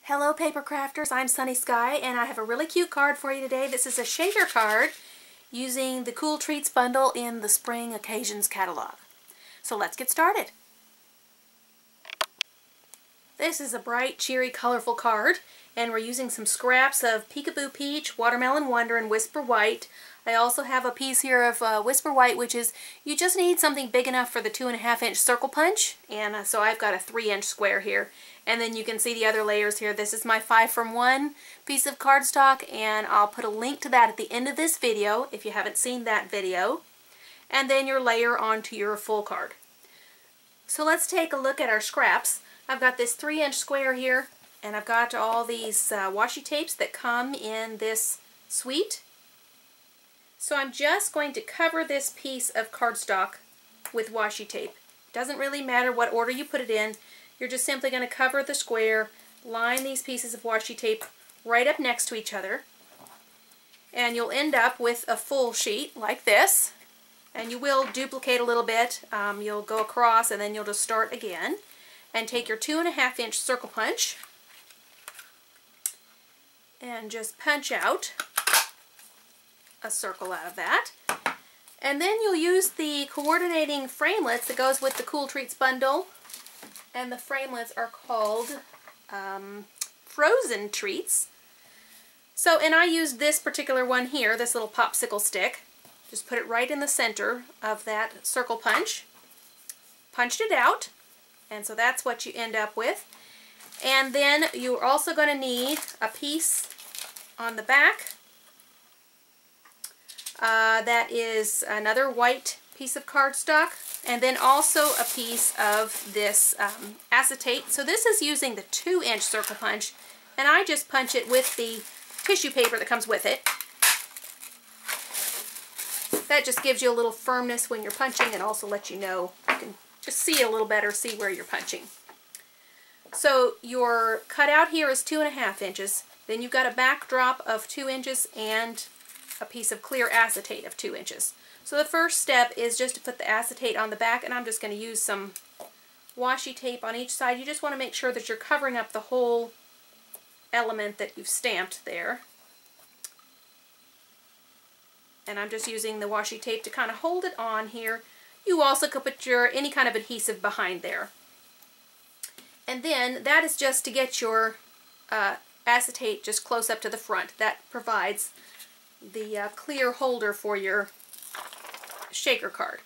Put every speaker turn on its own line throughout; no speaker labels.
Hello paper crafters, I'm Sunny Sky and I have a really cute card for you today. This is a shaker card using the Cool Treats bundle in the Spring Occasions catalog. So let's get started. This is a bright, cheery, colorful card and we're using some scraps of Peekaboo Peach, Watermelon Wonder, and Whisper White. I also have a piece here of Whisper White, which is, you just need something big enough for the 2.5-inch circle punch, and so I've got a 3-inch square here. And then you can see the other layers here. This is my 5-from-1 piece of cardstock, and I'll put a link to that at the end of this video if you haven't seen that video. And then your layer onto your full card. So let's take a look at our scraps. I've got this 3-inch square here, and I've got all these washi tapes that come in this suite. So I'm just going to cover this piece of cardstock with washi tape. Doesn't really matter what order you put it in. You're just simply going to cover the square, line these pieces of washi tape right up next to each other, and you'll end up with a full sheet like this. And you will duplicate a little bit. You'll go across and then you'll just start again. And take your 2.5-inch circle punch and just punch out a circle out of that. And then you'll use the coordinating framelits that goes with the Cool Treats bundle. And the framelits are called Frozen Treats. So, and I used this particular one here, this little popsicle stick. Just put it right in the center of that circle punch. Punched it out. And so that's what you end up with. And then you're also going to need a piece on the back. That is another white piece of cardstock, and then also a piece of this acetate. So this is using the 2-inch circle punch, and I just punch it with the tissue paper that comes with it. That just gives you a little firmness when you're punching, and also lets you know, you can just see a little better, see where you're punching. So your cutout here is 2.5 inches. Then you've got a backdrop of 2 inches and a piece of clear acetate of 2 inches. So the first step is just to put the acetate on the back, and I'm just going to use some washi tape on each side. You just want to make sure that you're covering up the whole element that you've stamped there. And I'm just using the washi tape to kind of hold it on here. You also could put any kind of adhesive behind there. And then that is just to get your acetate just close up to the front. That provides the clear holder for your shaker card.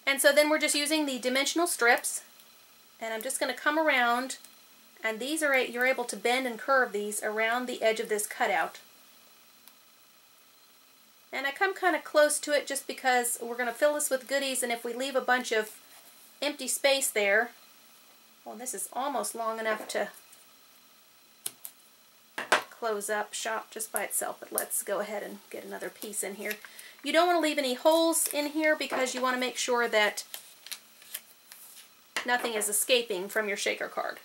And so then we're just using the dimensional strips, and I'm just going to come around, and these are, you're able to bend and curve these around the edge of this cutout. And I come kind of close to it just because we're going to fill this with goodies, and if we leave a bunch of empty space there, well, this is almost long enough to close up shop just by itself, but let's go ahead and get another piece in here. You don't want to leave any holes in here because you want to make sure that nothing is escaping from your shaker card.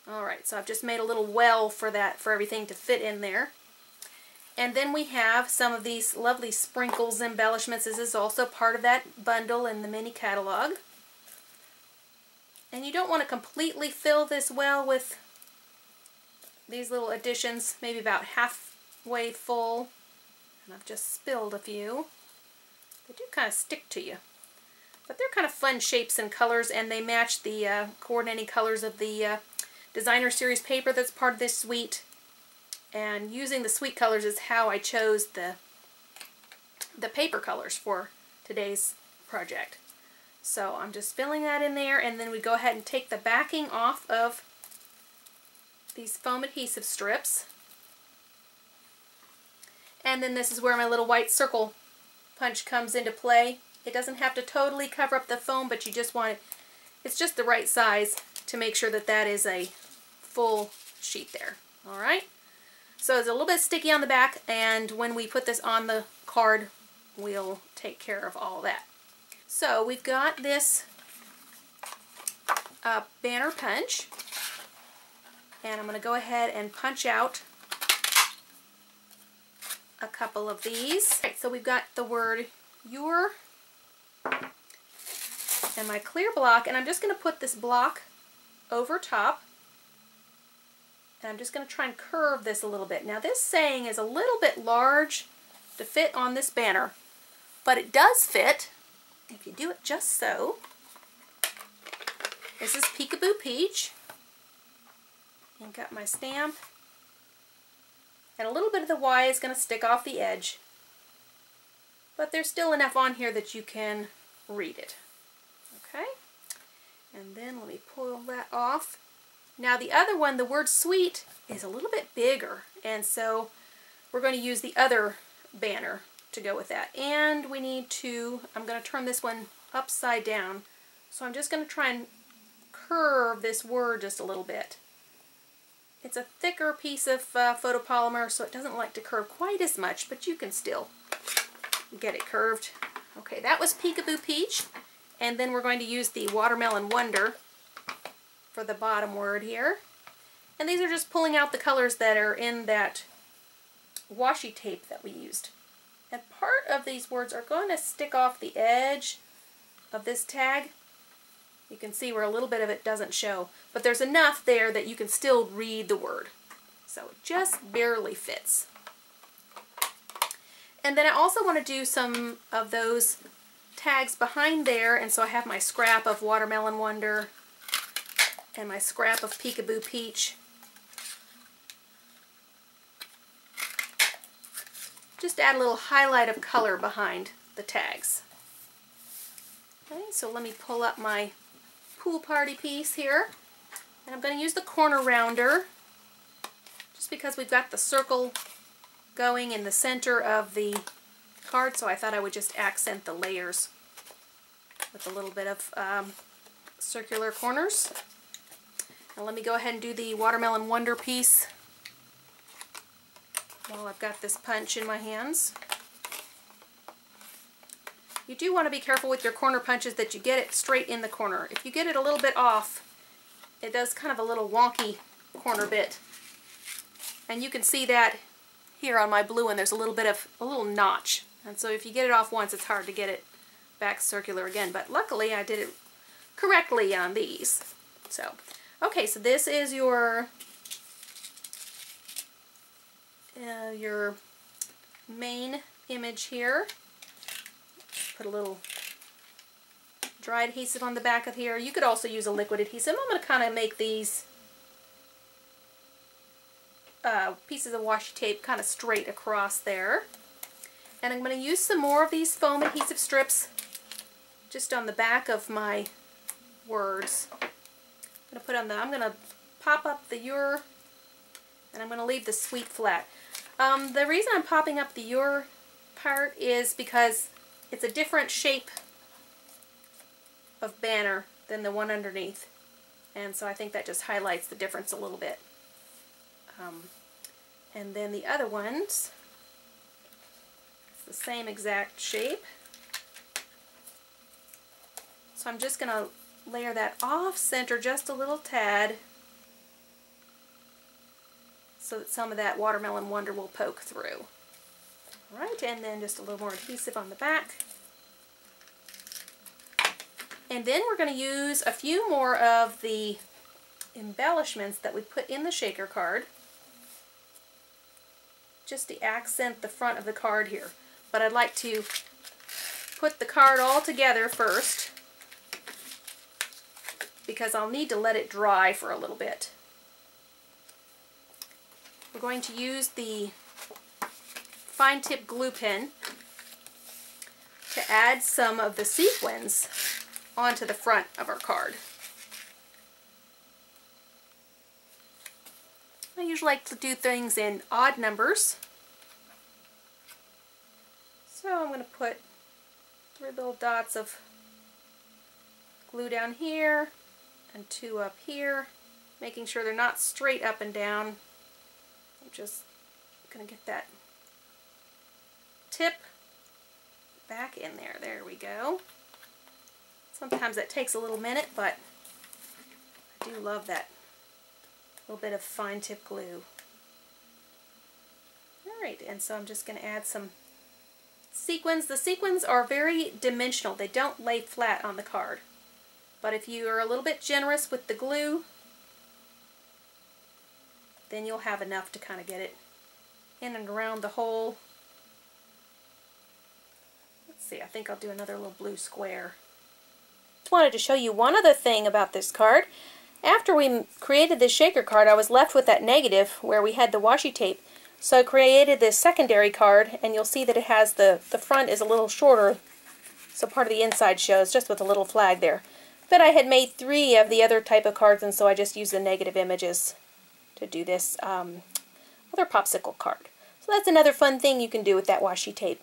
Alright, so I've just made a little well for that, for everything to fit in there. And then we have some of these lovely sprinkles embellishments. This is also part of that bundle in the mini catalog. And you don't want to completely fill this well with these little additions, maybe about halfway full. And I've just spilled a few. They do kind of stick to you. But they're kind of fun shapes and colors, and they match the coordinating colors of the designer series paper that's part of this suite. And using the suite colors is how I chose the paper colors for today's project. So I'm just filling that in there, and then we go ahead and take the backing off of these foam adhesive strips. And then this is where my little white circle punch comes into play. It doesn't have to totally cover up the foam, but you just want it, it's just the right size to make sure that that is a full sheet there. Alright? So it's a little bit sticky on the back, and when we put this on the card, we'll take care of all that. So we've got this banner punch, and I'm going to go ahead and punch out a couple of these. Right, so we've got the word your and my clear block, and I'm just going to put this block over top. And I'm just going to try and curve this a little bit. Now this saying is a little bit large to fit on this banner, but it does fit if you do it just so. This is Peekaboo Peach. And got my stamp. And a little bit of the Y is going to stick off the edge. But there's still enough on here that you can read it. Okay? And then let me pull that off. Now the other one, the word sweet, is a little bit bigger. And so we're going to use the other banner to go with that. And we need to, I'm going to turn this one upside down. So I'm just going to try and curve this word just a little bit. It's a thicker piece of photopolymer, so it doesn't like to curve quite as much, but you can still get it curved. Okay, that was Peekaboo Peach. And then we're going to use the Watermelon Wonder for the bottom word here. And these are just pulling out the colors that are in that washi tape that we used. And part of these words are going to stick off the edge of this tag. You can see where a little bit of it doesn't show, but there's enough there that you can still read the word. So it just barely fits. And then I also want to do some of those tags behind there, and so I have my scrap of Watermelon Wonder and my scrap of Peekaboo Peach. Just add a little highlight of color behind the tags. Okay, so let me pull up my pool party piece here, and I'm going to use the corner rounder just because we've got the circle going in the center of the card, so I thought I would just accent the layers with a little bit of circular corners. Now let me go ahead and do the Watermelon Wonder piece while I've got this punch in my hands. You do want to be careful with your corner punches that you get it straight in the corner. If you get it a little bit off, it does kind of a little wonky corner bit. And you can see that here on my blue one, there's a little bit of a little notch. And so if you get it off once, it's hard to get it back circular again. But luckily I did it correctly on these. So, okay, so this is your main image here. Put a little dry adhesive on the back of here. You could also use a liquid adhesive. I'm going to kind of make these pieces of washi tape kind of straight across there. And I'm going to use some more of these foam adhesive strips just on the back of my words. I'm going to pop up the your, and I'm going to leave the sweet flat. The reason I'm popping up the your part is because it's a different shape of banner than the one underneath. And so I think that just highlights the difference a little bit. And then the other ones, it's the same exact shape. So I'm just going to layer that off center just a little tad so that some of that Watermelon Wonder will poke through. Alright, and then just a little more adhesive on the back. And then we're going to use a few more of the embellishments that we put in the shaker card, just to accent the front of the card here. But I'd like to put the card all together first, because I'll need to let it dry for a little bit. We're going to use the fine tip glue pen to add some of the sequins onto the front of our card. I usually like to do things in odd numbers. So I'm going to put 3 little dots of glue down here and 2 up here, making sure they're not straight up and down. I'm just going to get that tip back in there. There we go. Sometimes that takes a little minute, but I do love that little bit of fine tip glue. Alright, and so I'm just going to add some sequins. The sequins are very dimensional. They don't lay flat on the card. But if you are a little bit generous with the glue, then you'll have enough to kind of get it in and around the hole. Let's see, I think I'll do another little blue square. Just wanted to show you one other thing about this card. After we created this shaker card, I was left with that negative where we had the washi tape. So I created this secondary card, and you'll see that it has the front is a little shorter, so part of the inside shows just with a little flag there. But I had made 3 of the other type of cards, and so I just used the negative images to do this other popsicle card. So that's another fun thing you can do with that washi tape.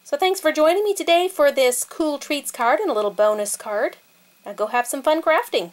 So thanks for joining me today for this Cool Treats card and a little bonus card. Now go have some fun crafting.